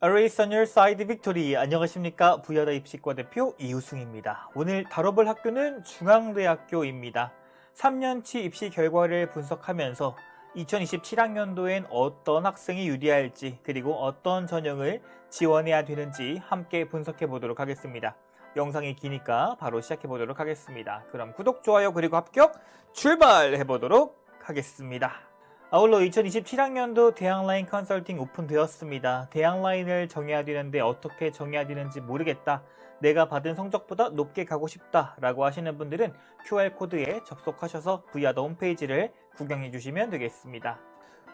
A Race on Your Side Victory. 안녕하십니까. 부여다 입시과 대표 이우승입니다. 오늘 다뤄볼 학교는 중앙대학교입니다. 3년치 입시 결과를 분석하면서 2027학년도엔 어떤 학생이 유리할지 그리고 어떤 전형을 지원해야 되는지 함께 분석해 보도록 하겠습니다. 영상이 기니까 바로 시작해 보도록 하겠습니다. 그럼 구독, 좋아요 그리고 합격 출발해 보도록 하겠습니다. 아울러 2027학년도 대학라인 컨설팅 오픈되었습니다. 대학라인을 정해야 되는데 어떻게 정해야 되는지 모르겠다. 내가 받은 성적보다 높게 가고 싶다 라고 하시는 분들은 QR코드에 접속하셔서 부야더 홈페이지를 구경해 주시면 되겠습니다.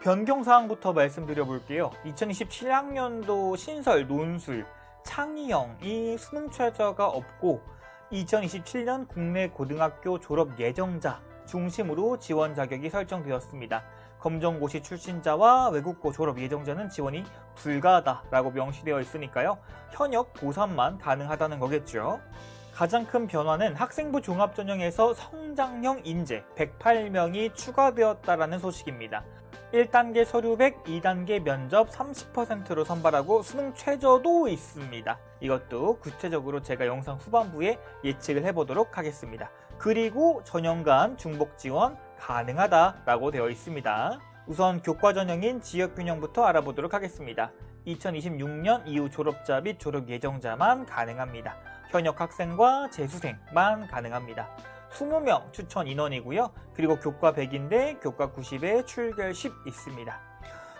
변경사항부터 말씀드려 볼게요. 2027학년도 신설, 논술, 창의형이 수능 최저가 없고 2027년 국내 고등학교 졸업 예정자 중심으로 지원 자격이 설정되었습니다. 검정고시 출신자와 외국고 졸업 예정자는 지원이 불가하다라고 명시되어 있으니까요. 현역 고3만 가능하다는 거겠죠. 가장 큰 변화는 학생부 종합전형에서 성장형 인재 108명이 추가되었다라는 소식입니다. 1단계 서류 100, 2단계 면접 30%로 선발하고 수능 최저도 있습니다. 이것도 구체적으로 제가 영상 후반부에 예측을 해보도록 하겠습니다. 그리고 전형 간 중복 지원 가능하다라고 되어 있습니다. 우선 교과 전형인 지역균형부터 알아보도록 하겠습니다. 2026년 이후 졸업자 및 졸업 예정자만 가능합니다. 현역 학생과 재수생만 가능합니다. 20명 추천 인원이고요. 그리고 교과 100인데 교과 90에 출결 10 있습니다.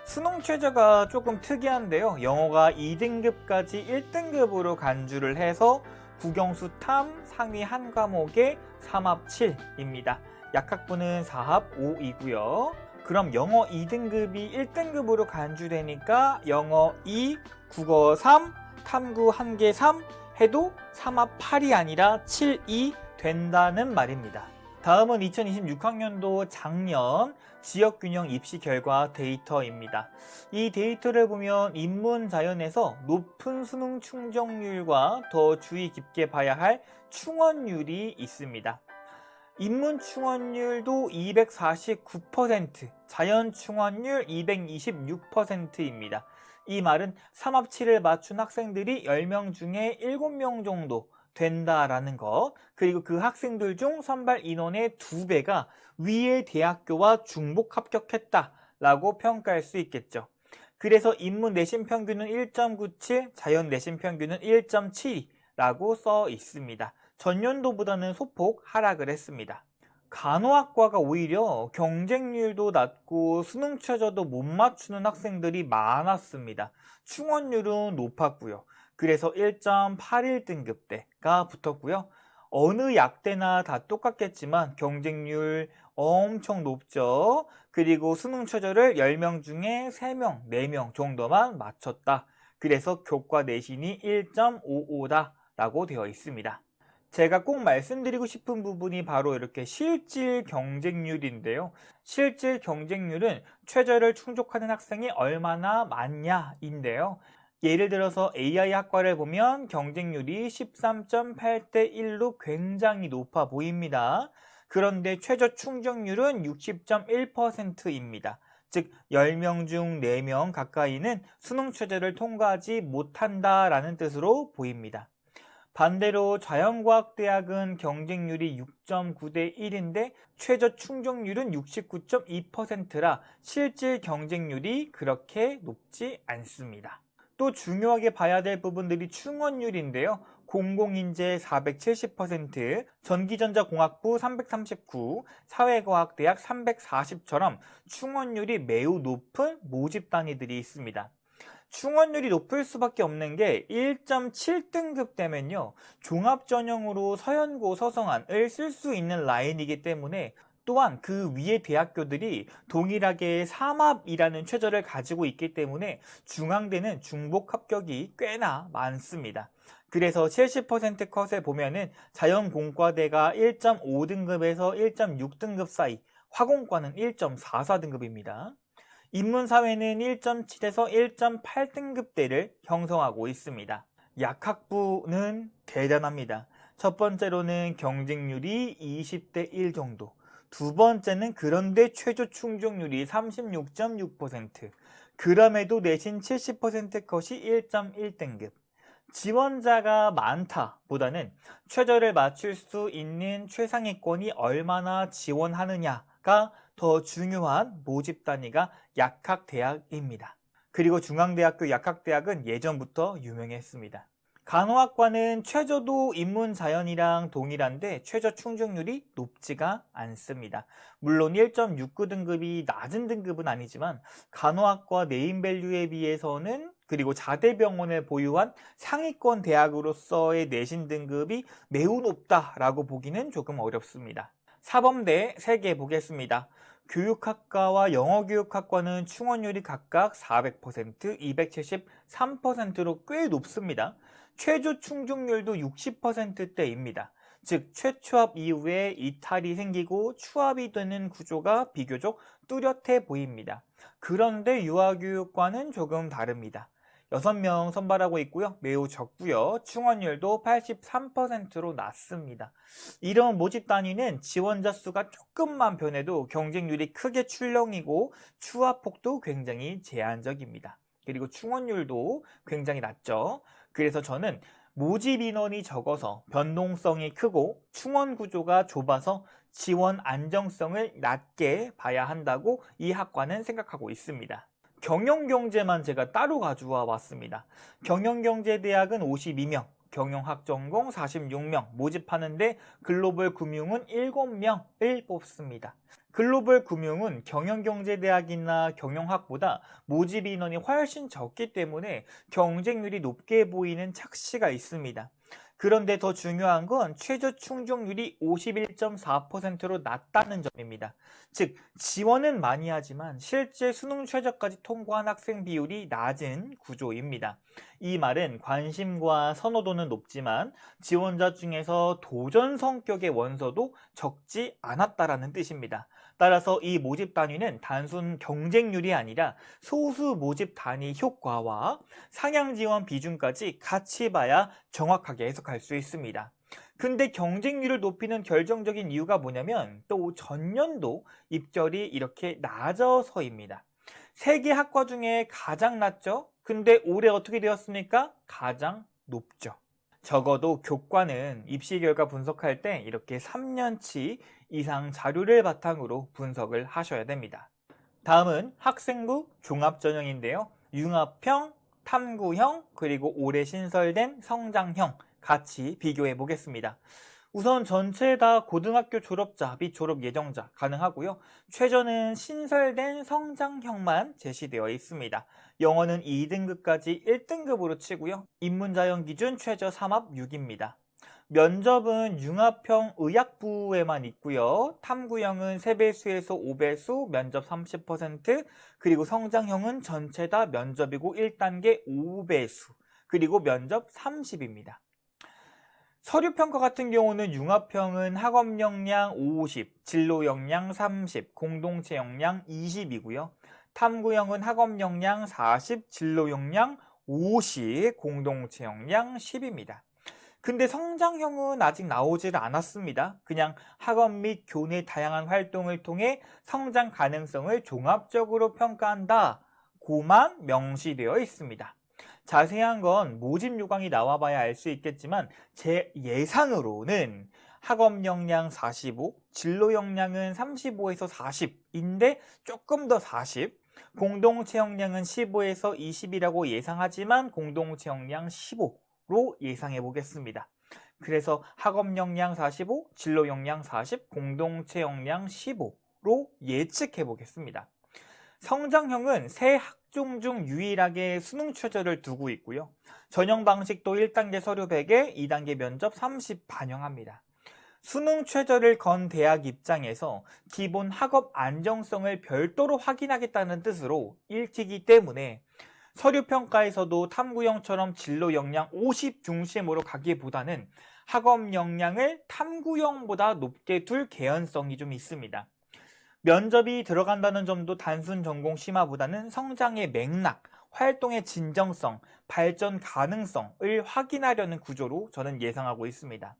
수능 최저가 조금 특이한데요. 영어가 2등급까지 1등급으로 간주를 해서 국영수 탐 상위 한 과목에 3합 7입니다. 약학부는 4합 5이고요. 그럼 영어 2등급이 1등급으로 간주되니까 영어 2, 국어 3, 탐구 1개 3 해도 3합 8이 아니라 7, 2 된다는 말입니다. 다음은 2026학년도 작년 지역균형 입시 결과 데이터입니다. 이 데이터를 보면 인문자연에서 높은 수능 충족률과 더 주의 깊게 봐야 할 충원율이 있습니다. 인문 충원율도 249%, 자연 충원율 226%입니다. 이 말은 3합 7을 맞춘 학생들이 10명 중에 7명 정도 된다라는 것, 그리고 그 학생들 중 선발 인원의 2배가 위의 대학교와 중복 합격했다라고 평가할 수 있겠죠. 그래서 인문 내신 평균은 1.97, 자연 내신 평균은 1.72라고 써 있습니다. 전년도보다는 소폭 하락을 했습니다. 간호학과가 오히려 경쟁률도 낮고 수능 최저도 못 맞추는 학생들이 많았습니다. 충원율은 높았고요. 그래서 1.81등급대가 붙었고요. 어느 약대나 다 똑같겠지만 경쟁률 엄청 높죠. 그리고 수능 최저를 10명 중에 3명, 4명 정도만 맞췄다. 그래서 교과 내신이 1.55다라고 되어 있습니다. 제가 꼭 말씀드리고 싶은 부분이 바로 이렇게 실질 경쟁률인데요. 실질 경쟁률은 최저를 충족하는 학생이 얼마나 많냐인데요. 예를 들어서 AI 학과를 보면 경쟁률이 13.8대 1로 굉장히 높아 보입니다. 그런데 최저 충족률은 60.1%입니다. 즉 10명 중 4명 가까이는 수능 최저를 통과하지 못한다라는 뜻으로 보입니다. 반대로 자연과학대학은 경쟁률이 6.9대 1인데 최저 충족률은 69.2%라 실질 경쟁률이 그렇게 높지 않습니다. 또 중요하게 봐야 될 부분들이 충원율인데요. 공공인재 470%, 전기전자공학부 339, 사회과학대학 340처럼 충원율이 매우 높은 모집 단위들이 있습니다. 충원율이 높을 수밖에 없는 게 1.7등급 되면요. 종합전형으로 서연고, 서성안을 쓸 수 있는 라인이기 때문에 또한 그 위의 대학교들이 동일하게 3합이라는 최저를 가지고 있기 때문에 중앙대는 중복 합격이 꽤나 많습니다. 그래서 70% 컷에 보면은 자연공과대가 1.5등급에서 1.6등급 사이, 화공과는 1.44등급입니다. 인문사회는 1.7에서 1.8등급대를 형성하고 있습니다. 약학부는 대단합니다. 첫 번째로는 경쟁률이 20대 1 정도, 두 번째는 그런데 최저 충족률이 36.6%, 그럼에도 내신 70% 컷이 1.1등급. 지원자가 많다 보다는 최저를 맞출 수 있는 최상위권이 얼마나 지원하느냐가 더 중요한 모집 단위가 약학대학입니다. 그리고 중앙대학교 약학대학은 예전부터 유명했습니다. 간호학과는 최저도 인문자연이랑 동일한데 최저 충족률이 높지가 않습니다. 물론 1.69등급이 낮은 등급은 아니지만 간호학과 네임밸류에 비해서는 그리고 자대병원을 보유한 상위권 대학으로서의 내신 등급이 매우 높다라고 보기는 조금 어렵습니다. 사범대 3개 보겠습니다. 교육학과와 영어교육학과는 충원율이 각각 400%, 273%로 꽤 높습니다. 최저 충족률도 60%대입니다. 즉 최초합 이후에 이탈이 생기고 추합이 되는 구조가 비교적 뚜렷해 보입니다. 그런데 유아교육과는 조금 다릅니다. 6명 선발하고 있고요. 매우 적고요. 충원율도 83%로 낮습니다. 이런 모집 단위는 지원자 수가 조금만 변해도 경쟁률이 크게 출렁이고 추합폭도 굉장히 제한적입니다. 그리고 충원율도 굉장히 낮죠. 그래서 저는 모집 인원이 적어서 변동성이 크고 충원 구조가 좁아서 지원 안정성을 낮게 봐야 한다고 이 학과는 생각하고 있습니다. 경영경제만 제가 따로 가져와 왔습니다. 경영경제대학은 52명, 경영학 전공 46명 모집하는데 글로벌 금융은 7명을 뽑습니다. 글로벌 금융은 경영경제대학이나 경영학보다 모집 인원이 훨씬 적기 때문에 경쟁률이 높게 보이는 착시가 있습니다. 그런데 더 중요한 건 최저 충족률이 51.4%로 낮다는 점입니다. 즉 지원은 많이 하지만 실제 수능 최저까지 통과한 학생 비율이 낮은 구조입니다. 이 말은 관심과 선호도는 높지만 지원자 중에서 도전 성격의 원서도 적지 않았다라는 뜻입니다. 따라서 이 모집 단위는 단순 경쟁률이 아니라 소수 모집 단위 효과와 상향 지원 비중까지 같이 봐야 정확하게 해석할 수 있습니다. 근데 경쟁률을 높이는 결정적인 이유가 뭐냐면 또 전년도 입결이 이렇게 낮아서입니다. 3개 학과 중에 가장 낮죠? 근데 올해 어떻게 되었습니까? 가장 높죠. 적어도 교과는 입시 결과 분석할 때 이렇게 3년치 이상 자료를 바탕으로 분석을 하셔야 됩니다. 다음은 학생부 종합전형인데요. 융합형, 탐구형, 그리고 올해 신설된 성장형 같이 비교해 보겠습니다. 우선 전체 다 고등학교 졸업자 및 졸업 예정자 가능하고요. 최저는 신설된 성장형만 제시되어 있습니다. 영어는 2등급까지 1등급으로 치고요. 인문자연 기준 최저 3합 6입니다. 면접은 융합형 의학부에만 있고요. 탐구형은 3배수에서 5배수, 면접 30%, 그리고 성장형은 전체 다 면접이고 1단계 5배수, 그리고 면접 30입니다. 서류평가 같은 경우는 융합형은 학업 역량 50, 진로 역량 30, 공동체 역량 20이고요. 탐구형은 학업 역량 40, 진로 역량 50, 공동체 역량 10입니다. 근데 성장형은 아직 나오질 않았습니다. 그냥 학업 및 교내 다양한 활동을 통해 성장 가능성을 종합적으로 평가한다. 고만 명시되어 있습니다. 자세한 건 모집 요강이 나와봐야 알 수 있겠지만 제 예상으로는 학업 역량 45, 진로 역량은 35에서 40인데 조금 더 40, 공동체 역량은 15에서 20이라고 예상하지만 공동체 역량 15로 예상해 보겠습니다. 그래서 학업 역량 45, 진로 역량 40, 공동체 역량 15로 예측해 보겠습니다. 성장형은 세 학종 중 유일하게 수능 최저를 두고 있고요. 전형 방식도 1단계 서류 100에 2단계 면접 30 반영합니다. 수능 최저를 건 대학 입장에서 기본 학업 안정성을 별도로 확인하겠다는 뜻으로 읽히기 때문에 서류평가에서도 탐구형처럼 진로 역량 50 중심으로 가기보다는 학업 역량을 탐구형보다 높게 둘 개연성이 좀 있습니다. 면접이 들어간다는 점도 단순 전공 심화보다는 성장의 맥락, 활동의 진정성, 발전 가능성을 확인하려는 구조로 저는 예상하고 있습니다.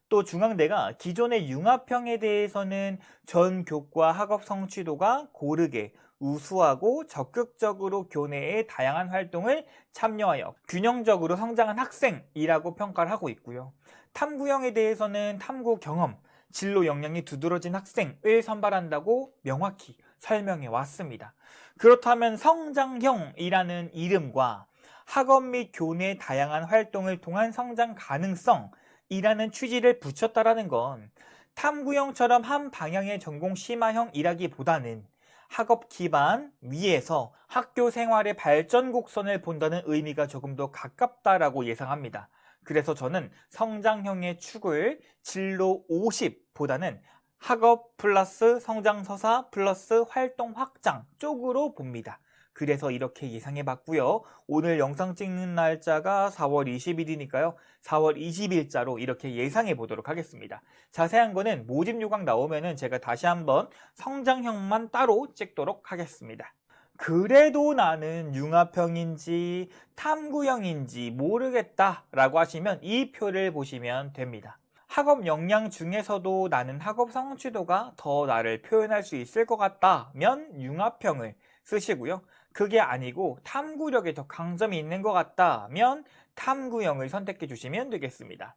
또 중앙대가 기존의 융합형에 대해서는 전 교과 학업 성취도가 고르게 우수하고 적극적으로 교내의 다양한 활동을 참여하여 균형적으로 성장한 학생이라고 평가를 하고 있고요. 탐구형에 대해서는 탐구 경험, 진로 역량이 두드러진 학생을 선발한다고 명확히 설명해 왔습니다. 그렇다면 성장형이라는 이름과 학업 및 교내 다양한 활동을 통한 성장 가능성이라는 취지를 붙였다라는 건 탐구형처럼 한 방향의 전공 심화형이라기보다는 학업 기반 위에서 학교 생활의 발전 곡선을 본다는 의미가 조금 더 가깝다라고 예상합니다. 그래서 저는 성장형의 축을 진로 50보다는 학업 플러스 성장서사 플러스 활동 확장 쪽으로 봅니다. 그래서 이렇게 예상해 봤고요. 오늘 영상 찍는 날짜가 4월 20일이니까요. 4월 20일자로 이렇게 예상해 보도록 하겠습니다. 자세한 거는 모집 요강 나오면은 제가 다시 한번 성장형만 따로 찍도록 하겠습니다. 그래도 나는 융합형인지 탐구형인지 모르겠다 라고 하시면 이 표를 보시면 됩니다. 학업 역량 중에서도 나는 학업 성취도가 더 나를 표현할 수 있을 것 같다면 융합형을 쓰시고요. 그게 아니고 탐구력에 더 강점이 있는 것 같다면 탐구형을 선택해 주시면 되겠습니다.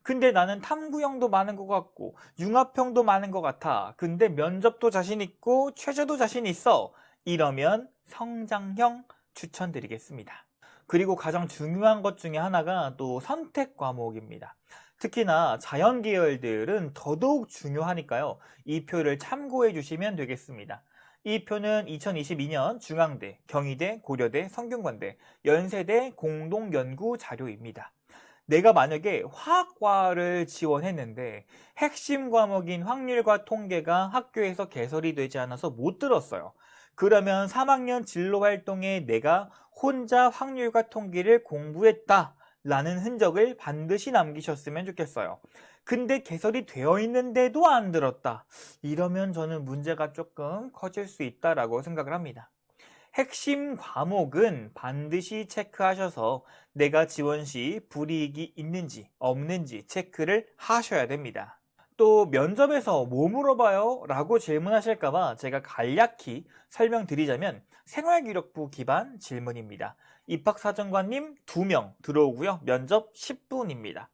근데 나는 탐구형도 많은 것 같고 융합형도 많은 것 같아. 근데 면접도 자신 있고 최저도 자신 있어. 이러면 성장형 추천드리겠습니다. 그리고 가장 중요한 것 중에 하나가 또 선택 과목입니다. 특히나 자연 계열들은 더더욱 중요하니까요. 이 표를 참고해 주시면 되겠습니다. 이 표는 2022년 중앙대, 경희대, 고려대, 성균관대, 연세대 공동연구 자료입니다. 내가 만약에 화학과를 지원했는데 핵심 과목인 확률과 통계가 학교에서 개설이 되지 않아서 못 들었어요. 그러면 3학년 진로활동에 내가 혼자 확률과 통계를 공부했다 라는 흔적을 반드시 남기셨으면 좋겠어요. 근데 개설이 되어 있는데도 안 들었다. 이러면 저는 문제가 조금 커질 수 있다라고 생각을 합니다. 핵심 과목은 반드시 체크하셔서 내가 지원 시 불이익이 있는지 없는지 체크를 하셔야 됩니다. 또 면접에서 뭐 물어봐요? 라고 질문하실까봐 제가 간략히 설명드리자면 생활기록부 기반 질문입니다. 입학사정관님 2명 들어오고요. 면접 10분입니다.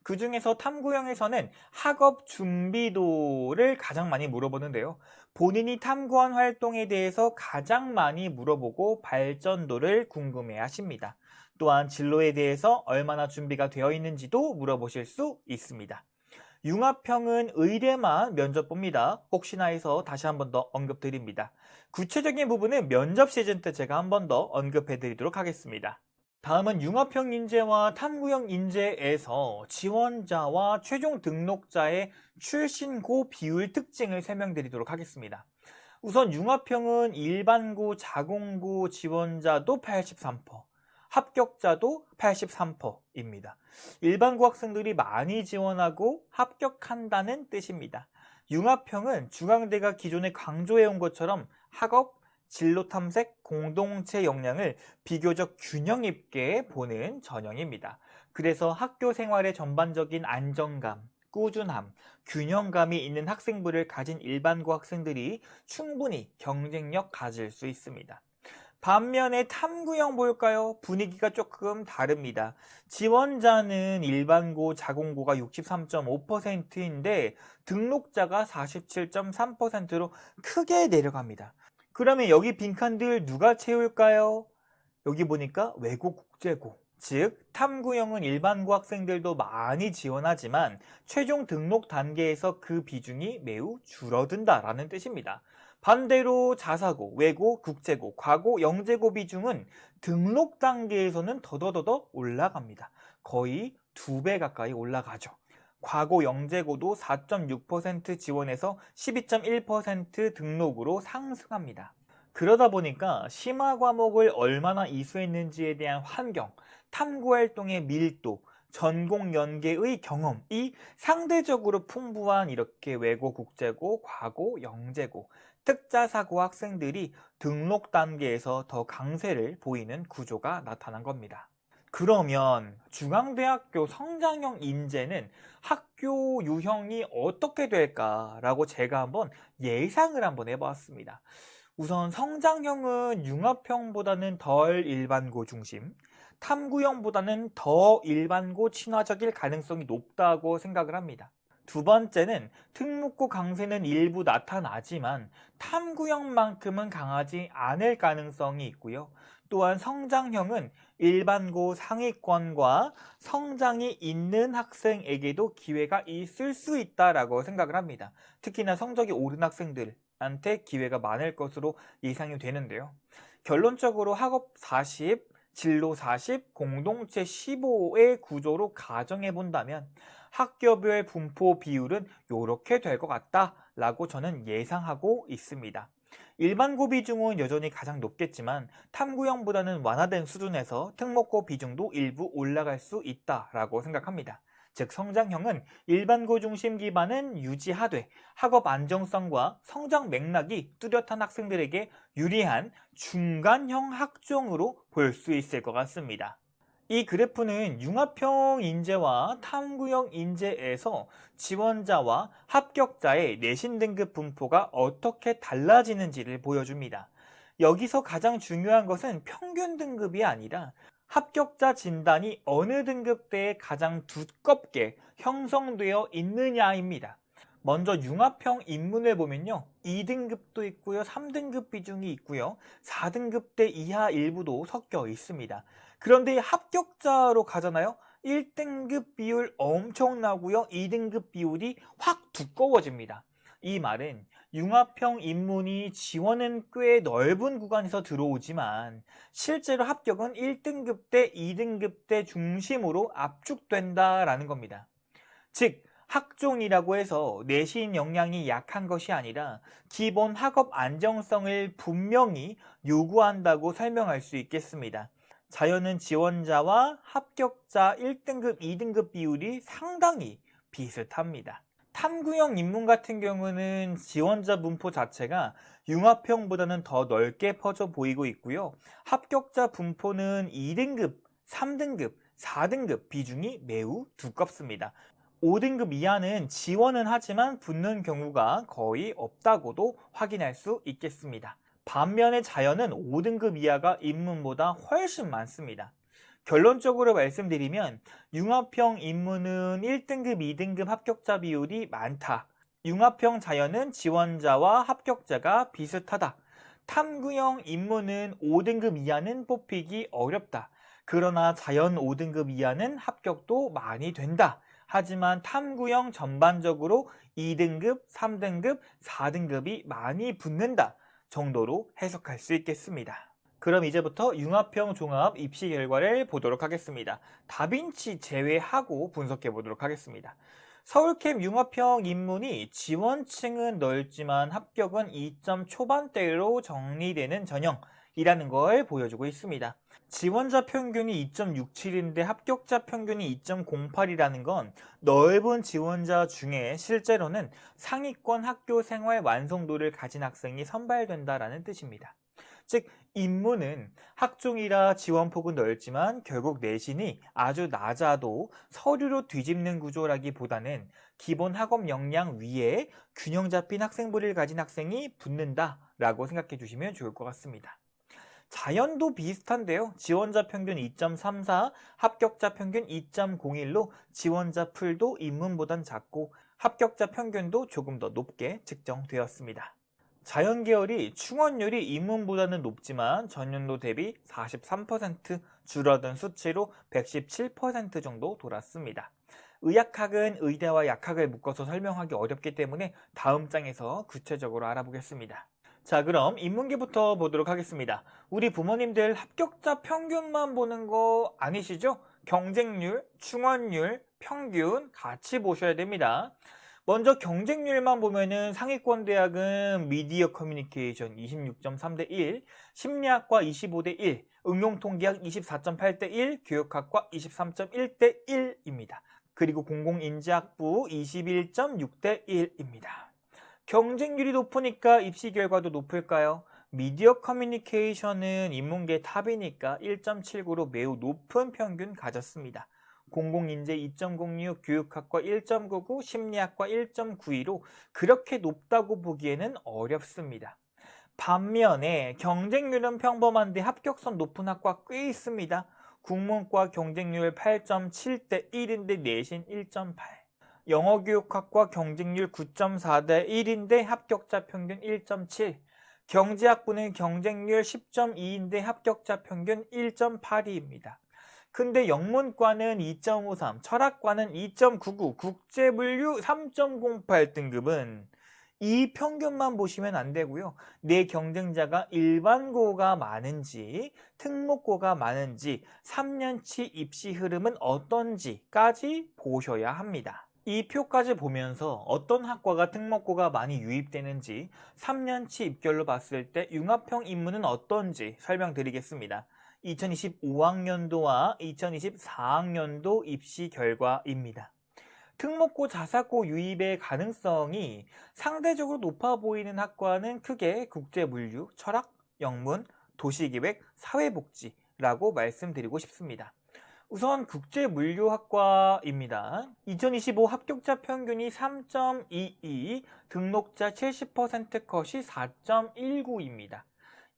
그 중에서 탐구형에서는 학업 준비도를 가장 많이 물어보는데요. 본인이 탐구한 활동에 대해서 가장 많이 물어보고 발전도를 궁금해 하십니다. 또한 진로에 대해서 얼마나 준비가 되어 있는지도 물어보실 수 있습니다. 융합형은 의대만 면접 봅니다. 혹시나 해서 다시 한 번 더 언급드립니다. 구체적인 부분은 면접 시즌 때 제가 한 번 더 언급해 드리도록 하겠습니다. 다음은 융합형 인재와 탐구형 인재에서 지원자와 최종 등록자의 출신고 비율 특징을 설명드리도록 하겠습니다. 우선 융합형은 일반고, 자공고 지원자도 83%, 합격자도 83%입니다. 일반고 학생들이 많이 지원하고 합격한다는 뜻입니다. 융합형은 중앙대가 기존에 강조해온 것처럼 학업, 진로 탐색, 공동체 역량을 비교적 균형 있게 보는 전형입니다. 그래서 학교 생활의 전반적인 안정감, 꾸준함, 균형감이 있는 학생부를 가진 일반고 학생들이 충분히 경쟁력 가질 수 있습니다. 반면에 탐구형 볼까요? 분위기가 조금 다릅니다. 지원자는 일반고, 자공고가 63.5%인데 등록자가 47.3%로 크게 내려갑니다. 그러면 여기 빈칸들 누가 채울까요? 여기 보니까 외고 국제고, 즉 탐구형은 일반고 학생들도 많이 지원하지만 최종 등록 단계에서 그 비중이 매우 줄어든다라는 뜻입니다. 반대로 자사고, 외고, 국제고, 과고, 영재고 비중은 등록 단계에서는 더더더더 올라갑니다. 거의 2배 가까이 올라가죠. 과고 영재고도 4.6% 지원해서 12.1% 등록으로 상승합니다. 그러다 보니까 심화 과목을 얼마나 이수했는지에 대한 환경, 탐구 활동의 밀도, 전공 연계의 경험이 상대적으로 풍부한 이렇게 외고, 국제고, 과고, 영재고, 특자사고 학생들이 등록 단계에서 더 강세를 보이는 구조가 나타난 겁니다. 그러면 중앙대학교 성장형 인재는 학교 유형이 어떻게 될까라고 제가 한번 예상을 한번 해봤습니다. 우선 성장형은 융합형보다는 덜 일반고 중심, 탐구형보다는 더 일반고 친화적일 가능성이 높다고 생각을 합니다. 두 번째는 특목고 강세는 일부 나타나지만 탐구형만큼은 강하지 않을 가능성이 있고요. 또한 성장형은 일반고 상위권과 성장이 있는 학생에게도 기회가 있을 수 있다라고 생각을 합니다. 특히나 성적이 오른 학생들한테 기회가 많을 것으로 예상이 되는데요. 결론적으로 학업 40, 진로 40, 공동체 15의 구조로 가정해 본다면 학교별 분포 비율은 이렇게 될 것 같다라고 저는 예상하고 있습니다. 일반고 비중은 여전히 가장 높겠지만 탐구형보다는 완화된 수준에서 특목고 비중도 일부 올라갈 수 있다라고 생각합니다. 즉 성장형은 일반고 중심 기반은 유지하되 학업 안정성과 성장 맥락이 뚜렷한 학생들에게 유리한 중간형 학종으로 볼 수 있을 것 같습니다. 이 그래프는 융합형 인재와 탐구형 인재에서 지원자와 합격자의 내신 등급 분포가 어떻게 달라지는지를 보여줍니다. 여기서 가장 중요한 것은 평균 등급이 아니라 합격자 진단이 어느 등급대에 가장 두껍게 형성되어 있느냐입니다. 먼저 융합형 인문을 보면요. 2등급도 있고요. 3등급 비중이 있고요. 4등급대 이하 일부도 섞여 있습니다. 그런데 합격자로 가잖아요. 1등급 비율 엄청나고요. 2등급 비율이 확 두꺼워집니다. 이 말은 융합형 인문이 지원은 꽤 넓은 구간에서 들어오지만 실제로 합격은 1등급대, 2등급대 중심으로 압축된다라는 겁니다. 즉 학종이라고 해서 내신 역량이 약한 것이 아니라 기본 학업 안정성을 분명히 요구한다고 설명할 수 있겠습니다. 자연은 지원자와 합격자 1등급, 2등급 비율이 상당히 비슷합니다. 탐구형 인문 같은 경우는 지원자 분포 자체가 융합형보다는 더 넓게 퍼져 보이고 있고요. 합격자 분포는 2등급, 3등급, 4등급 비중이 매우 두껍습니다. 5등급 이하는 지원은 하지만 붙는 경우가 거의 없다고도 확인할 수 있겠습니다. 반면에 자연은 5등급 이하가 인문보다 훨씬 많습니다. 결론적으로 말씀드리면 융합형 인문은 1등급, 2등급 합격자 비율이 많다. 융합형 자연은 지원자와 합격자가 비슷하다. 탐구형 인문은 5등급 이하는 뽑히기 어렵다. 그러나 자연 5등급 이하는 합격도 많이 된다. 하지만 탐구형 전반적으로 2등급, 3등급, 4등급이 많이 붙는다 정도로 해석할 수 있겠습니다. 그럼 이제부터 융합형 종합 입시 결과를 보도록 하겠습니다. 다빈치 제외하고 분석해 보도록 하겠습니다. 서울캠 융합형 인문이 지원층은 넓지만 합격은 2점 초반대로 정리되는 전형이라는 걸 보여주고 있습니다. 지원자 평균이 2.67인데 합격자 평균이 2.08이라는 건 넓은 지원자 중에 실제로는 상위권 학교 생활 완성도를 가진 학생이 선발된다라는 뜻입니다. 즉 인문은 학종이라 지원폭은 넓지만 결국 내신이 아주 낮아도 서류로 뒤집는 구조라기보다는 기본 학업 역량 위에 균형 잡힌 학생부를 가진 학생이 붙는다라고 생각해 주시면 좋을 것 같습니다. 자연도 비슷한데요. 지원자 평균 2.34, 합격자 평균 2.01로 지원자 풀도 인문보단 작고 합격자 평균도 조금 더 높게 측정되었습니다. 자연 계열이 충원율이 인문보다는 높지만 전년도 대비 43% 줄어든 수치로 117% 정도 돌았습니다. 의학학은 의대와 약학을 묶어서 설명하기 어렵기 때문에 다음 장에서 구체적으로 알아보겠습니다. 자, 그럼 인문계부터 보도록 하겠습니다. 우리 부모님들 합격자 평균만 보는 거 아니시죠? 경쟁률, 충원율, 평균 같이 보셔야 됩니다. 먼저 경쟁률만 보면은 상위권 대학은 미디어 커뮤니케이션 26.3대 1, 심리학과 25대 1, 응용통계학 24.8대 1, 교육학과 23.1대 1입니다. 그리고 공공인지학부 21.6대 1입니다. 경쟁률이 높으니까 입시 결과도 높을까요? 미디어 커뮤니케이션은 인문계 탑이니까 1.79로 매우 높은 평균 가졌습니다. 공공인재 2.06, 교육학과 1.99, 심리학과 1.92로 그렇게 높다고 보기에는 어렵습니다. 반면에 경쟁률은 평범한데 합격선 높은 학과 꽤 있습니다. 국문과 경쟁률 8.7대 1인데 내신 1.8. 영어교육학과 경쟁률 9.4대 1인데 합격자 평균 1.7. 경제학부는 경쟁률 10.2인데 합격자 평균 1.82입니다. 근데 영문과는 2.53, 철학과는 2.99, 국제물류 3.08 등급은 이 평균만 보시면 안 되고요. 내 경쟁자가 일반고가 많은지, 특목고가 많은지, 3년치 입시 흐름은 어떤지까지 보셔야 합니다. 이 표까지 보면서 어떤 학과가 특목고가 많이 유입되는지, 3년치 입결로 봤을 때 융합형 인문은 어떤지 설명드리겠습니다. 2025학년도와 2024학년도 입시 결과입니다. 특목고 자사고 유입의 가능성이 상대적으로 높아 보이는 학과는 크게 국제물류, 철학, 영문, 도시기획, 사회복지라고 말씀드리고 싶습니다. 우선 국제물류학과입니다. 2025 합격자 평균이 3.22, 등록자 70% 컷이 4.19입니다.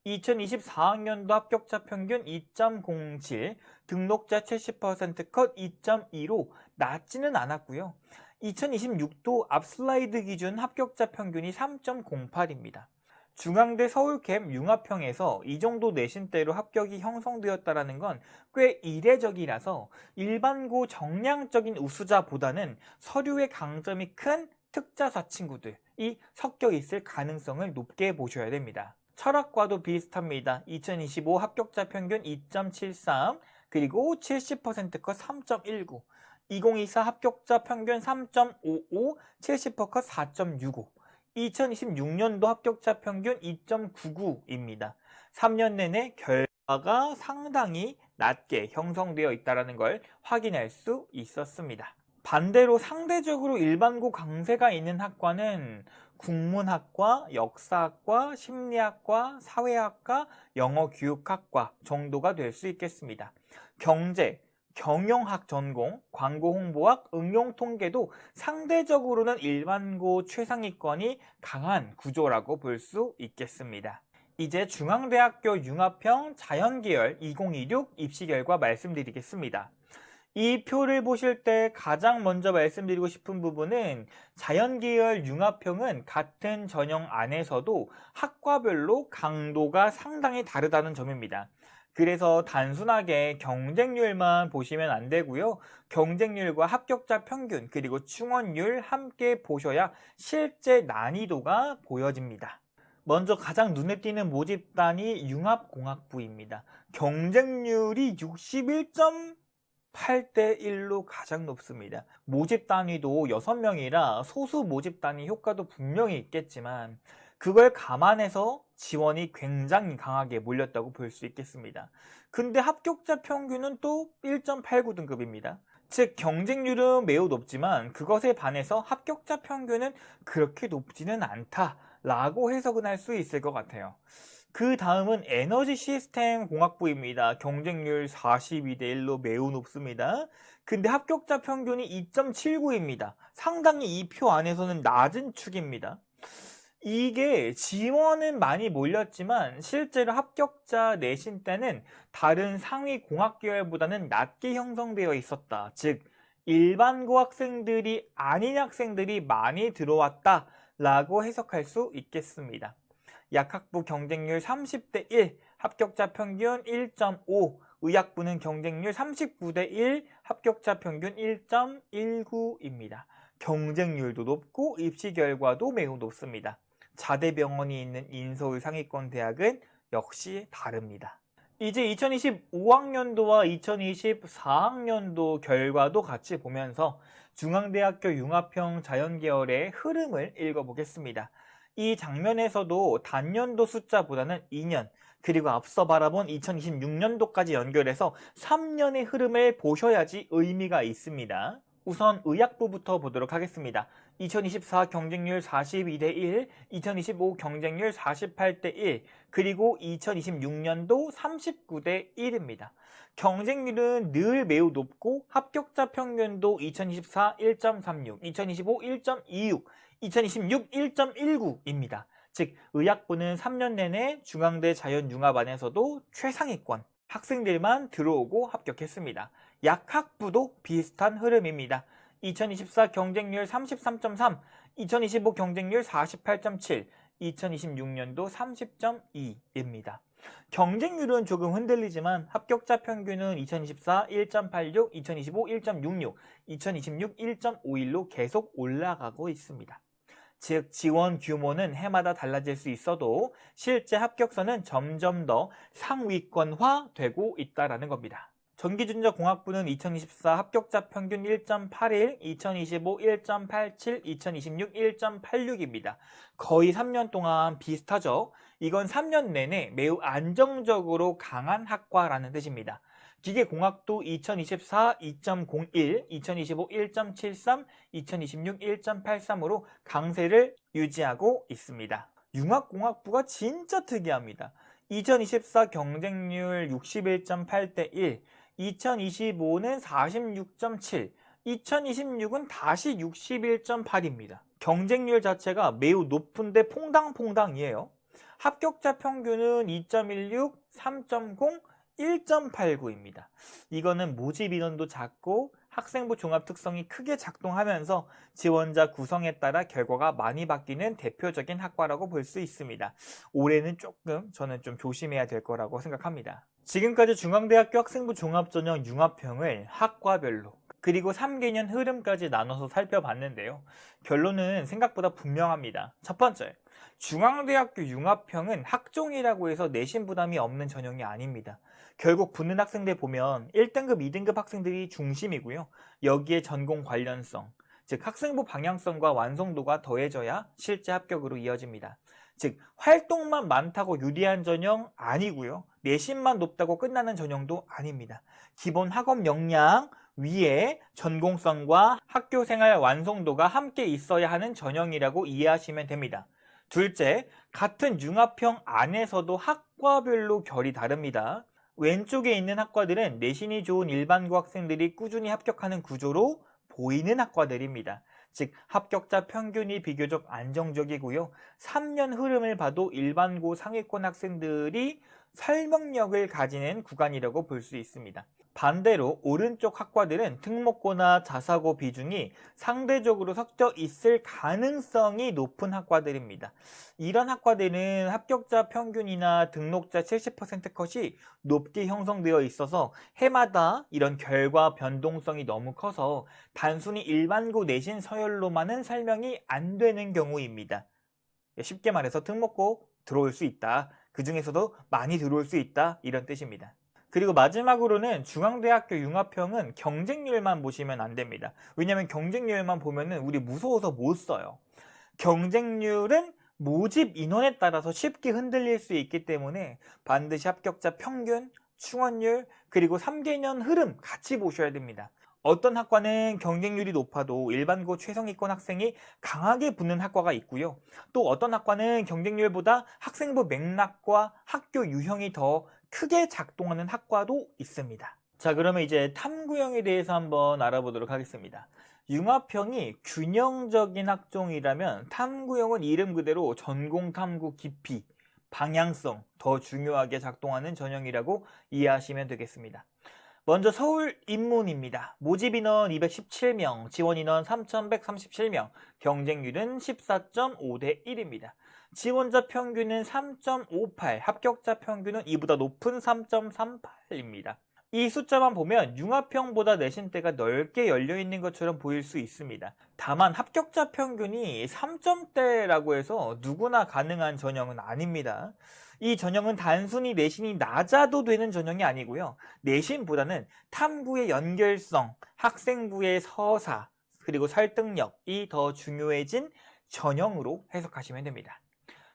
2024학년도 합격자 평균 2.07, 등록자 70% 컷 2.25, 낮지는 않았고요. 2026도 앞슬라이드 기준 합격자 평균이 3.08입니다. 중앙대 서울캠 융합형에서 이 정도 내신대로 합격이 형성되었다는 건 꽤 이례적이라서 일반고 정량적인 우수자보다는 서류의 강점이 큰 특자사 친구들이 섞여 있을 가능성을 높게 보셔야 됩니다. 철학과도 비슷합니다. 2025 합격자 평균 2.73, 그리고 70%컷 3.19, 2024 합격자 평균 3.55, 70%컷 4.65, 2026년도 합격자 평균 2.99입니다. 3년 내내 결과가 상당히 낮게 형성되어 있다는 걸 확인할 수 있었습니다. 반대로 상대적으로 일반고 강세가 있는 학과는 국문학과, 역사학과, 심리학과, 사회학과, 영어교육학과 정도가 될 수 있겠습니다. 경제, 경영학 전공, 광고홍보학, 응용통계도 상대적으로는 일반고 최상위권이 강한 구조라고 볼 수 있겠습니다. 이제 중앙대학교 융합형 자연계열 2026 입시 결과 말씀드리겠습니다. 이 표를 보실 때 가장 먼저 말씀드리고 싶은 부분은 자연계열 융합형은 같은 전형 안에서도 학과별로 강도가 상당히 다르다는 점입니다. 그래서 단순하게 경쟁률만 보시면 안 되고요. 경쟁률과 합격자 평균 그리고 충원율 함께 보셔야 실제 난이도가 보여집니다. 먼저 가장 눈에 띄는 모집단이 융합공학부입니다. 경쟁률이 61.8대 1로 가장 높습니다. 모집 단위도 6명이라 소수 모집 단위 효과도 분명히 있겠지만 그걸 감안해서 지원이 굉장히 강하게 몰렸다고 볼 수 있겠습니다. 근데 합격자 평균은 또 1.89 등급입니다. 즉 경쟁률은 매우 높지만 그것에 반해서 합격자 평균은 그렇게 높지는 않다라고 해석은 할 수 있을 것 같아요. 그 다음은 에너지 시스템 공학부입니다. 경쟁률 42대 1로 매우 높습니다. 근데 합격자 평균이 2.79입니다. 상당히 이 표 안에서는 낮은 축입니다. 이게 지원은 많이 몰렸지만 실제로 합격자 내신 때는 다른 상위 공학 계열보다는 낮게 형성되어 있었다. 즉 일반고 학생들이 아닌 학생들이 많이 들어왔다 라고 해석할 수 있겠습니다. 약학부 경쟁률 30대 1, 합격자 평균 1.5, 의학부는 경쟁률 39대 1, 합격자 평균 1.19입니다. 경쟁률도 높고 입시 결과도 매우 높습니다. 자대병원이 있는 인서울 상위권 대학은 역시 다릅니다. 이제 2025학년도와 2024학년도 결과도 같이 보면서 중앙대학교 융합형 자연계열의 흐름을 읽어보겠습니다. 이 장면에서도 단년도 숫자보다는 2년, 그리고 앞서 바라본 2026년도까지 연결해서 3년의 흐름을 보셔야지 의미가 있습니다. 우선 의학부부터 보도록 하겠습니다. 2024 경쟁률 42대 1, 2025 경쟁률 48대 1, 그리고 2026년도 39대 1입니다. 경쟁률은 늘 매우 높고 합격자 평균도 2024 1.36, 2025 1.26, 2026 1.19입니다. 즉 의학부는 3년 내내 중앙대 자연융합안에서도 최상위권 학생들만 들어오고 합격했습니다. 약학부도 비슷한 흐름입니다. 2024 경쟁률 33.3, 2025 경쟁률 48.7, 2026년도 30.2입니다. 경쟁률은 조금 흔들리지만 합격자 평균은 2024 1.86, 2025 1.66, 2026 1.51로 계속 올라가고 있습니다. 즉 지원 규모는 해마다 달라질 수 있어도 실제 합격선은 점점 더 상위권화되고 있다는 겁니다. 전기전자공학부는 2024 합격자 평균 1.81, 2025 1.87, 2026 1.86입니다. 거의 3년 동안 비슷하죠? 이건 3년 내내 매우 안정적으로 강한 학과라는 뜻입니다. 기계공학도 2024 2.01, 2025 1.73, 2026 1.83으로 강세를 유지하고 있습니다. 융합공학부가 진짜 특이합니다. 2024 경쟁률 61.8대 1, 2025는 46.7, 2026은 다시 61.8입니다. 경쟁률 자체가 매우 높은데 퐁당퐁당이에요. 합격자 평균은 2.16, 3.0, 1.89입니다. 이거는 모집 인원도 작고 학생부 종합 특성이 크게 작동하면서 지원자 구성에 따라 결과가 많이 바뀌는 대표적인 학과라고 볼 수 있습니다. 올해는 저는 좀 조심해야 될 거라고 생각합니다. 지금까지 중앙대학교 학생부 종합전형 융합형을 학과별로 그리고 3개년 흐름까지 나눠서 살펴봤는데요. 결론은 생각보다 분명합니다. 첫 번째, 중앙대학교 융합형은 학종이라고 해서 내신 부담이 없는 전형이 아닙니다. 결국 붙는 학생들 보면 1등급, 2등급 학생들이 중심이고요. 여기에 전공 관련성, 즉 학생부 방향성과 완성도가 더해져야 실제 합격으로 이어집니다. 즉 활동만 많다고 유리한 전형 아니고요. 내신만 높다고 끝나는 전형도 아닙니다. 기본 학업 역량 위에 전공성과 학교생활 완성도가 함께 있어야 하는 전형이라고 이해하시면 됩니다. 둘째, 같은 융합형 안에서도 학과별로 결이 다릅니다. 왼쪽에 있는 학과들은 내신이 좋은 일반고 학생들이 꾸준히 합격하는 구조로 보이는 학과들입니다. 즉 합격자 평균이 비교적 안정적이고요. 3년 흐름을 봐도 일반고 상위권 학생들이 설명력을 가지는 구간이라고 볼 수 있습니다. 반대로 오른쪽 학과들은 특목고나 자사고 비중이 상대적으로 섞여 있을 가능성이 높은 학과들입니다. 이런 학과들은 합격자 평균이나 등록자 70% 컷이 높게 형성되어 있어서 해마다 이런 결과 변동성이 너무 커서 단순히 일반고 내신 서열로만은 설명이 안 되는 경우입니다. 쉽게 말해서 특목고 들어올 수 있다. 그 중에서도 많이 들어올 수 있다. 이런 뜻입니다. 그리고 마지막으로는 중앙대학교 융합형은 경쟁률만 보시면 안 됩니다. 왜냐하면 경쟁률만 보면은 우리 무서워서 못 써요. 경쟁률은 모집 인원에 따라서 쉽게 흔들릴 수 있기 때문에 반드시 합격자 평균, 충원율, 그리고 3개년 흐름 같이 보셔야 됩니다. 어떤 학과는 경쟁률이 높아도 일반고 최상위권 학생이 강하게 붙는 학과가 있고요. 또 어떤 학과는 경쟁률보다 학생부 맥락과 학교 유형이 더 크게 작동하는 학과도 있습니다. 자, 그러면 이제 탐구형에 대해서 한번 알아보도록 하겠습니다. 융합형이 균형적인 학종이라면 탐구형은 이름 그대로 전공 탐구 깊이, 방향성 더 중요하게 작동하는 전형이라고 이해하시면 되겠습니다. 먼저 서울 인문입니다. 모집 인원 217명, 지원 인원 3,137명, 경쟁률은 14.5대 1입니다. 지원자 평균은 3.58, 합격자 평균은 이보다 높은 3.38입니다. 이 숫자만 보면 융합형보다 내신대가 넓게 열려있는 것처럼 보일 수 있습니다. 다만 합격자 평균이 3점대라고 해서 누구나 가능한 전형은 아닙니다. 이 전형은 단순히 내신이 낮아도 되는 전형이 아니고요. 내신보다는 탐구의 연결성, 학생부의 서사, 그리고 설득력이 더 중요해진 전형으로 해석하시면 됩니다.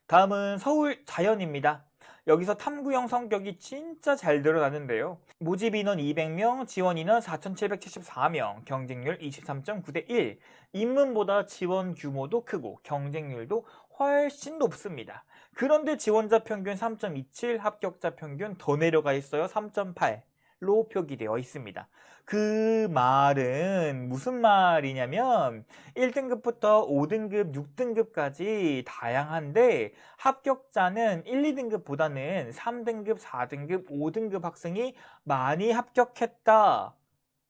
다음은 서울 자연입니다. 여기서 탐구형 성격이 진짜 잘 드러나는데요. 모집 인원 200명, 지원 인원 4,774명, 경쟁률 23.9대 1. 인문보다 지원 규모도 크고 경쟁률도 훨씬 높습니다. 그런데 지원자 평균 3.27, 합격자 평균 더 내려가 있어요. 3.8. 8로 표기되어 있습니다. 그 말은 무슨 말이냐면 1등급부터 5등급, 6등급까지 다양한데 합격자는 1, 2등급보다는 3등급, 4등급, 5등급 학생이 많이 합격했다.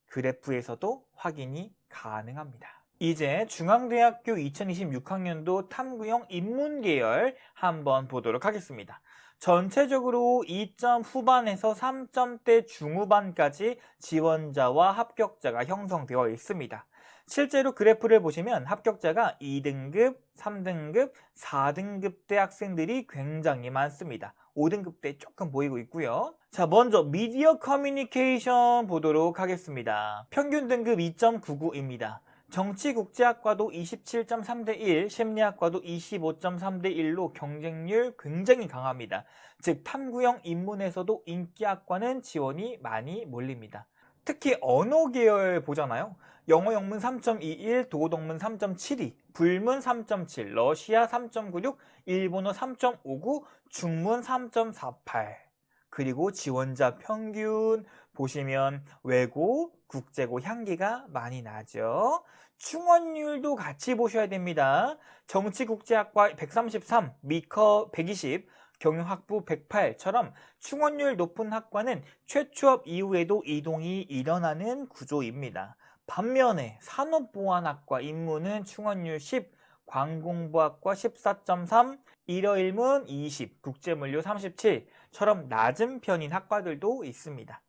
그래프에서도 확인이 가능합니다. 이제 중앙대학교 2026학년도 탐구형 인문계열 한번 보도록 하겠습니다. 전체적으로 2점 후반에서 3점대 중후반까지 지원자와 합격자가 형성되어 있습니다. 실제로 그래프를 보시면 합격자가 2등급, 3등급, 4등급대 학생들이 굉장히 많습니다. 5등급대 조금 보이고 있고요. 자, 먼저 미디어 커뮤니케이션 보도록 하겠습니다. 평균 등급 2.99입니다. 정치국제학과도 27.3대 1, 심리학과도 25.3대 1로 경쟁률 굉장히 강합니다. 즉 탐구형 인문에서도 인기학과는 지원이 많이 몰립니다. 특히 언어 계열 보잖아요. 영어 영문 3.21, 도덕문 3.72, 불문 3.7, 러시아 3.96, 일본어 3.59, 중문 3.48. 그리고 지원자 평균 보시면 외고, 국제고 향기가 많이 나죠. 충원율도 같이 보셔야 됩니다. 정치국제학과 133, 미커 120, 경영학부 108처럼 충원율 높은 학과는 최취업 이후에도 이동이 일어나는 구조입니다. 반면에 산업보안학과 인문은 충원율 10, 관공부학과 14.3, 일어일문 20, 국제물류 37처럼 낮은 편인 학과들도 있습니다.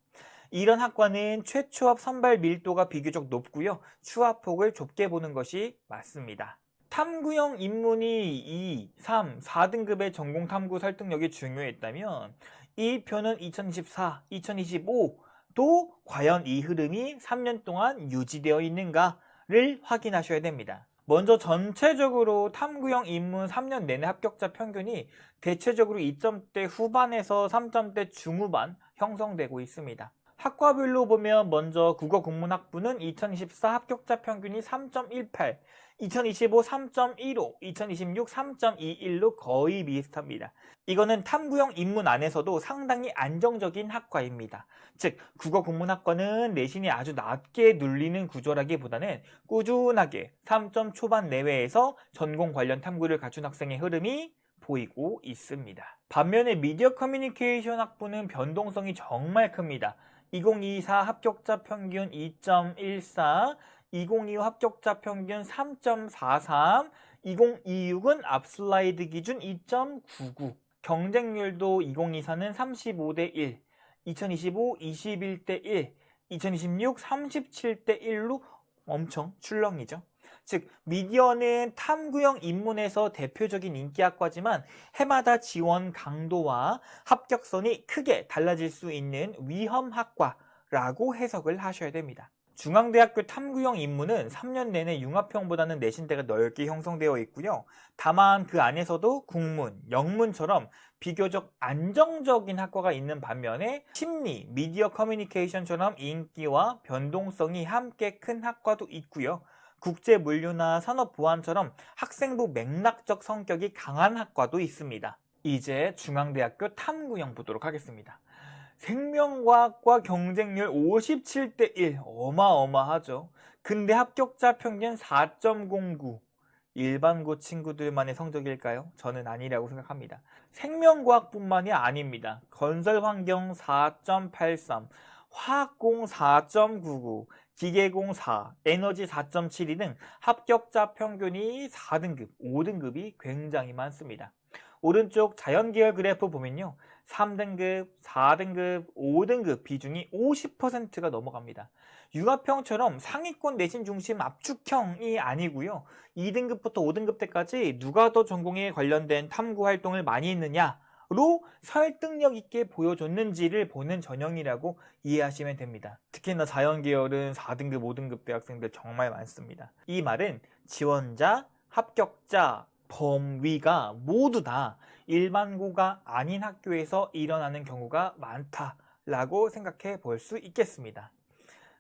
이런 학과는 최취업 선발 밀도가 비교적 높고요. 추하폭을 좁게 보는 것이 맞습니다. 탐구형 인문이 2, 3, 4등급의 전공 탐구 설득력이 중요했다면 이 표는 2024, 2025도 과연 이 흐름이 3년 동안 유지되어 있는가를 확인하셔야 됩니다. 먼저 전체적으로 탐구형 인문 3년 내내 합격자 평균이 대체적으로 2점대 후반에서 3점대 중후반 형성되고 있습니다. 학과별로 보면 먼저 국어국문학부는 2024 합격자 평균이 3.18, 2025 3.15, 2026 3.21로 거의 비슷합니다. 이거는 탐구형 인문 안에서도 상당히 안정적인 학과입니다. 즉 국어국문학과는 내신이 아주 낮게 눌리는 구조라기보다는 꾸준하게 3점 초반 내외에서 전공 관련 탐구를 갖춘 학생의 흐름이 보이고 있습니다. 반면에 미디어 커뮤니케이션 학부는 변동성이 정말 큽니다. 2024 합격자 평균 2.14, 2025 합격자 평균 3.43, 2026은 앞 슬라이드 기준 2.99, 경쟁률도 2024는 35대 1, 2025 21대 1, 2026 37대 1로 엄청 출렁이죠. 즉 미디어는 탐구형 인문에서 대표적인 인기학과지만 해마다 지원 강도와 합격선이 크게 달라질 수 있는 위험학과라고 해석을 하셔야 됩니다. 중앙대학교 탐구형 인문은 3년 내내 융합형보다는 내신대가 넓게 형성되어 있고요. 다만 그 안에서도 국문, 영문처럼 비교적 안정적인 학과가 있는 반면에 심리, 미디어 커뮤니케이션처럼 인기와 변동성이 함께 큰 학과도 있고요. 국제물류나 산업보안처럼 학생부 맥락적 성격이 강한 학과도 있습니다. 이제 중앙대학교 탐구형 보도록 하겠습니다. 생명과학과 경쟁률 57대 1, 어마어마하죠. 근데 합격자 평균 4.09, 일반고 친구들만의 성적일까요? 저는 아니라고 생각합니다. 생명과학뿐만이 아닙니다. 건설환경 4.83, 화학공 4.99, 기계공 4, 에너지 4.72 등 합격자 평균이 4등급, 5등급이 굉장히 많습니다. 오른쪽 자연계열 그래프 보면요. 3등급, 4등급, 5등급 비중이 50%가 넘어갑니다. 융합형처럼 상위권 내신 중심 압축형이 아니고요. 2등급부터 5등급 때까지 누가 더 전공에 관련된 탐구 활동을 많이 했느냐로 설득력 있게 보여줬는지를 보는 전형이라고 이해하시면 됩니다. 특히나 자연계열은 4등급, 5등급 대학생들 정말 많습니다. 이 말은 지원자, 합격자, 범위가 모두 다 일반고가 아닌 학교에서 일어나는 경우가 많다라고 생각해 볼 수 있겠습니다.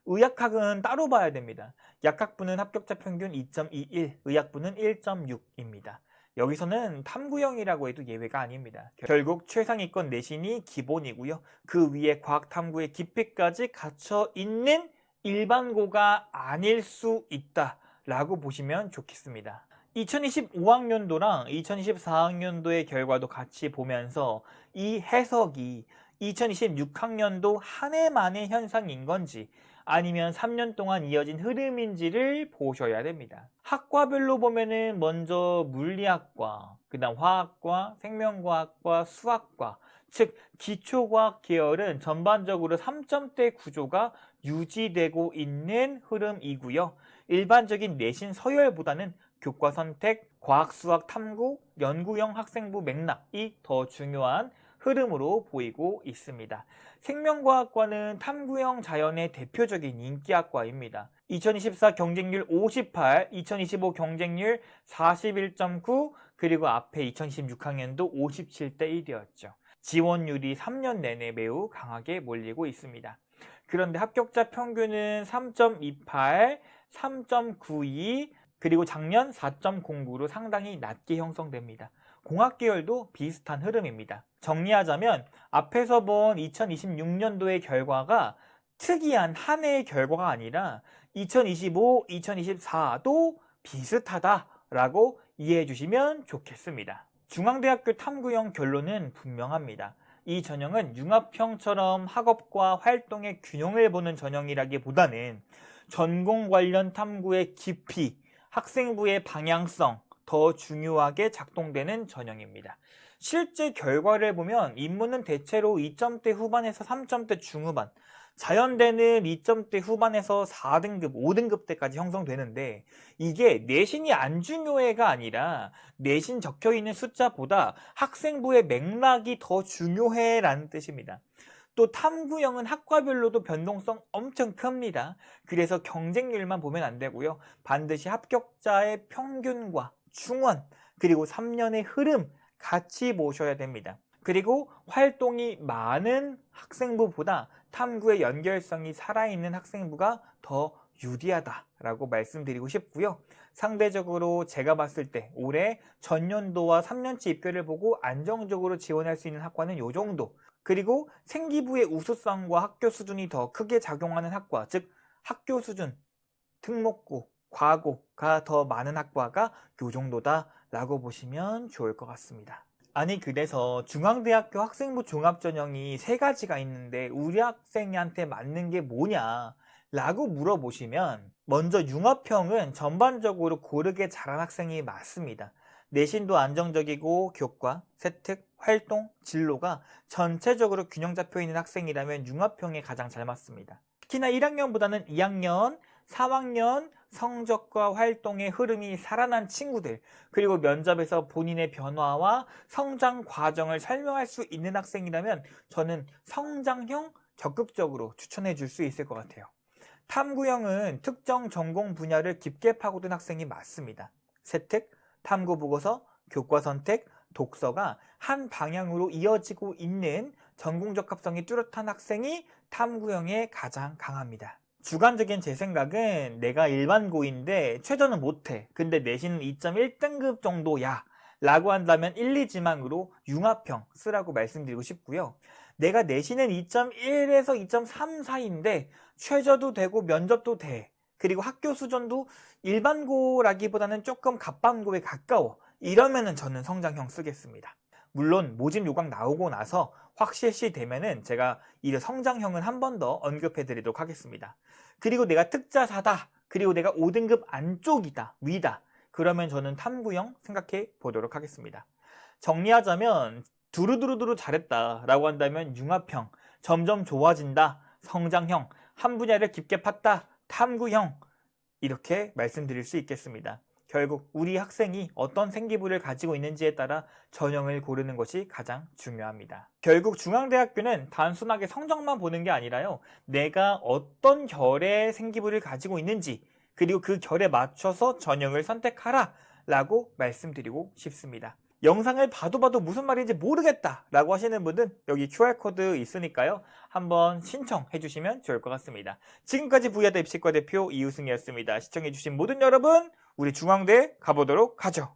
의학학은 따로 봐야 됩니다. 약학부는 합격자 평균 2.21, 의학부는 1.6입니다. 여기서는 탐구형이라고 해도 예외가 아닙니다. 결국 최상위권 내신이 기본이고요. 그 위에 과학탐구의 깊이까지 갖춰 있는 일반고가 아닐 수 있다라고 보시면 좋겠습니다. 2025학년도랑 2024학년도의 결과도 같이 보면서 이 해석이 2026학년도 한 해만의 현상인 건지 아니면 3년 동안 이어진 흐름인지를 보셔야 됩니다. 학과별로 보면은 먼저 물리학과, 그 다음 화학과, 생명과학과, 수학과, 즉 기초과학 계열은 전반적으로 3점대 구조가 유지되고 있는 흐름이고요. 일반적인 내신 서열보다는 교과 선택, 과학, 수학, 탐구, 연구형 학생부 맥락이 더 중요한 흐름으로 보이고 있습니다. 생명과학과는 탐구형 자연의 대표적인 인기학과입니다. 2024 경쟁률 58, 2025 경쟁률 41.9, 그리고 앞에 2026학년도 57대 1이었죠. 지원율이 3년 내내 매우 강하게 몰리고 있습니다. 그런데 합격자 평균은 3.28, 3.92, 그리고 작년 4.09로 상당히 낮게 형성됩니다. 공학 계열도 비슷한 흐름입니다. 정리하자면 앞에서 본 2026년도의 결과가 특이한 한 해의 결과가 아니라 2025, 2024도 비슷하다라고 이해해 주시면 좋겠습니다. 중앙대학교 탐구형 결론은 분명합니다. 이 전형은 융합형처럼 학업과 활동의 균형을 보는 전형이라기보다는 전공 관련 탐구의 깊이, 학생부의 방향성, 더 중요하게 작동되는 전형입니다. 실제 결과를 보면 인문은 대체로 2점대 후반에서 3점대 중후반, 자연대는 2점대 후반에서 4등급, 5등급 대까지 형성되는데 이게 내신이 안 중요해가 아니라 내신 적혀있는 숫자보다 학생부의 맥락이 더 중요해라는 뜻입니다. 또 탐구형은 학과별로도 변동성 엄청 큽니다. 그래서 경쟁률만 보면 안 되고요. 반드시 합격자의 평균과 중원, 그리고 3년의 흐름 같이 보셔야 됩니다. 그리고 활동이 많은 학생부보다 탐구의 연결성이 살아있는 학생부가 더 유리하다라고 말씀드리고 싶고요. 상대적으로 제가 봤을 때 올해 전년도와 3년치 입결을 보고 안정적으로 지원할 수 있는 학과는 이 정도. 그리고 생기부의 우수성과 학교 수준이 더 크게 작용하는 학과, 즉 학교 수준, 특목고, 과고가 더 많은 학과가 이 정도다라고 보시면 좋을 것 같습니다. 아니 그래서 중앙대학교 학생부 종합전형이 3가지가 있는데 우리 학생한테 맞는 게 뭐냐 라고 물어보시면 먼저 융합형은 전반적으로 고르게 잘한 학생이 맞습니다. 내신도 안정적이고 교과, 세특, 활동, 진로가 전체적으로 균형 잡혀 있는 학생이라면 융합형에 가장 잘 맞습니다. 특히나 1학년보다는 2학년, 3학년 성적과 활동의 흐름이 살아난 친구들, 그리고 면접에서 본인의 변화와 성장 과정을 설명할 수 있는 학생이라면 저는 성장형 적극적으로 추천해 줄 수 있을 것 같아요. 탐구형은 특정 전공 분야를 깊게 파고든 학생이 맞습니다. 세특, 탐구 보고서, 교과 선택, 독서가 한 방향으로 이어지고 있는 전공적 합성이 뚜렷한 학생이 탐구형에 가장 강합니다. 주관적인 제 생각은 내가 일반고인데 최저는 못해. 근데 내신은 2.1등급 정도야. 라고 한다면 1, 2지망으로 융합형 쓰라고 말씀드리고 싶고요. 내가 내신은 2.1에서 2.3 사이인데 최저도 되고 면접도 돼. 그리고 학교 수준도 일반고라기보다는 조금 갑반고에 가까워. 이러면은 저는 성장형 쓰겠습니다. 물론 모집 요강 나오고 나서 확실시 되면은 제가 이 성장형은 한 번 더 언급해 드리도록 하겠습니다. 그리고 내가 특자사다. 그리고 내가 5등급 안쪽이다. 위다. 그러면 저는 탐구형 생각해 보도록 하겠습니다. 정리하자면 두루두루두루 잘했다 라고 한다면 융합형, 점점 좋아진다, 성장형, 한 분야를 깊게 팠다, 탐구형, 이렇게 말씀드릴 수 있겠습니다. 결국 우리 학생이 어떤 생기부를 가지고 있는지에 따라 전형을 고르는 것이 가장 중요합니다. 결국 중앙대학교는 단순하게 성적만 보는 게 아니라요. 내가 어떤 결의 생기부를 가지고 있는지, 그리고 그 결에 맞춰서 전형을 선택하라 라고 말씀드리고 싶습니다. 영상을 봐도 무슨 말인지 모르겠다 라고 하시는 분은 여기 QR코드 있으니까요. 한번 신청해 주시면 좋을 것 같습니다. 지금까지 부야대 입시과 대표 이우승이었습니다. 시청해 주신 모든 여러분, 우리 중앙대에 가보도록 하죠.